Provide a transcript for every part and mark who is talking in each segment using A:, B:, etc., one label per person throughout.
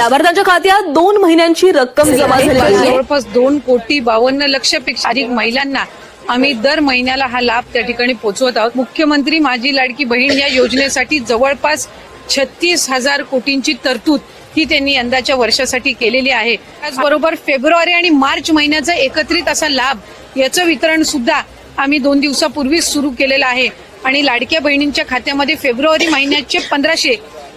A: त्यावर त्यांच्या खात्यात 2 महिन्यांची रक्कम जमा झाली आहे.
B: जवळपास 2,52,00,000पेक्षा अधिक महिलांना आम्ही दर महिन्याला हा लाभ त्या ठिकाणी पोहोचवत आहोत. मुख्यमंत्री माझी लाडकी बहीण या योजनेसाठी जवळपास 36,000 कोटींची तरतूद ही त्यांनी यंदाच्या वर्षासाठी केलेली आहे. त्याचबरोबर फेब्रुवारी आणि मार्च महिन्याचा एकत्रित असा लाभ याचं वितरण सुद्धा आम्ही 2 दिवसापूर्वीच सुरू केलेलं आहे आणि लाडक्या बहिणींच्या खात्यामध्ये फेब्रुवारी महिन्याचे 1,500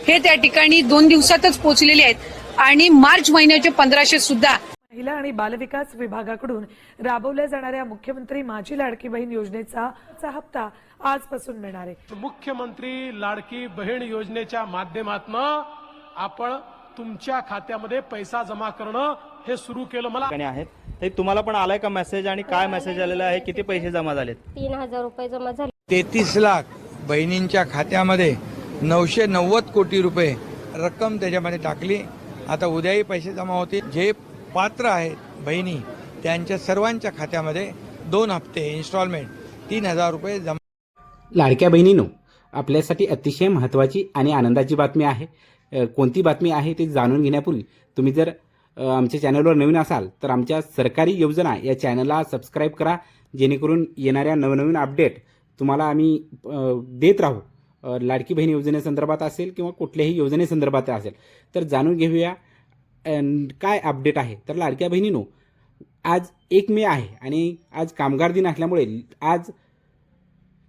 B: हे त्या ठिकाणी 2 दिवसातच पोहोचलेले आहेत आणि मार्च महिन्याचे 1,500 सुद्धा.
C: महिला आणि बालविकास विभागाकडून राबवल्या जाणाऱ्या मुख्यमंत्री माझी लाडकी बहीण योजनेचा हप्ता आजपासून मिळणार आहे.
D: मुख्यमंत्री लाडकी बहीण योजनेच्या माध्यमातून आपण तुमच्या खात्यामध्ये पैसा जमा करणं हे सुरू केलं. मला
E: आहेत ते तुम्हाला पण आलाय का मेसेज आणि काय मेसेज आलेला आहे, किती पैसे जमा झालेत?
F: 3,000 रुपये जमा झाले.
G: 33 लाख बहिणींच्या खात्यामध्ये 990 कोटी रुपये रक्कम त्याच्यामध्ये टाकली. आता उद्याही पैसे जमा होतील. जे पात्र आहेत बहिणी त्यांच्या सर्वांच्या खात्यामध्ये 2 हप्ते इन्स्टॉलमेंट 3,000 रुपये जमा.
H: लाडक्या बहिणींनो, आपल्यासाठी अतिशय महत्त्वाची आणि आनंदाची बातमी आहे. कोणती बातमी आहे ते जाणून घेण्यापूर्वी तुम्ही जर आमच्या चॅनलवर नवीन असाल तर आमच्या सरकारी योजना या चॅनलला सबस्क्राईब करा, जेणेकरून येणाऱ्या नवनवीन अपडेट तुम्हाला आम्ही देत राहू. लाडकी बहीण योजनेसंदर्भात असेल किंवा कुठल्याही योजनेसंदर्भात असेल तर जाणून घेऊया काय अपडेट आहे. तर लाडक्या बहिणींनो, आज 1 मे आहे आणि आज कामगार दिन असल्यामुळे आज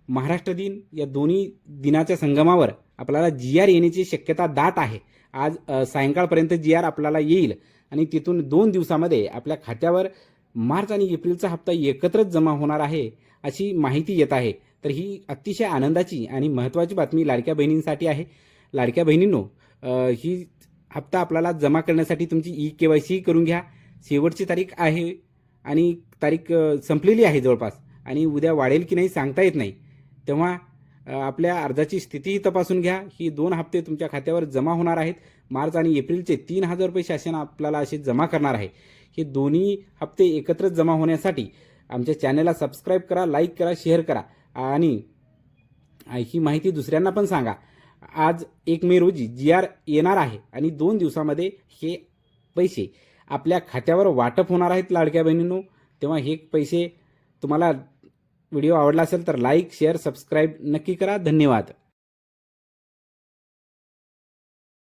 H: महाराष्ट्र दिन या दोन्ही दिनाच्या संगमावर आपल्याला GR येण्याची शक्यता दाट आहे. आज सायंकाळपर्यंत GR आपल्याला येईल आणि तिथून 2 दिवसामध्ये आपल्या खात्यावर मार्च आणि एप्रिलचा हप्ता एकत्रच जमा होणार आहे अशी माहिती येत आहे. तर ही अतिशय आनंदाची आणि महत्त्वाची बातमी लाडक्या बहिणींसाठी आहे. लाडक्या बहिणींनो, ही हप्ता आपल्याला जमा करण्यासाठी तुमची KYC करून घ्या. शेवटची तारीख आहे आणि तारीख संपलेली आहे जवळपास आणि उद्या वाढेल की नाही सांगता येत नाही. तेव्हा आपल्या अर्जाची स्थितीही तपासून घ्या. ही 2 हप्ते तुमच्या खात्यावर जमा होणार आहेत. मार्च आणि एप्रिलचे 3,000 रुपये शासन आपल्याला असे जमा करणार आहे. हे दोन्ही हप्ते एकत्रच जमा होण्यासाठी आमच्या चॅनलला सबस्क्राईब करा, लाईक करा, शेअर करा आणि ही माहिती दुसऱ्यांना पण सांगा. आज 1 मे रोजी GR येणार आहे आणि 2 दिवसामध्ये हे पैसे आपल्या खात्यावर वाटप होणार आहेत लाडक्या बहिणींनो. तेव्हा हे पैसे तुम्हाला व्हिडिओ आवडला असेल तर लाईक, शेअर, सबस्क्राईब नक्की करा. धन्यवाद.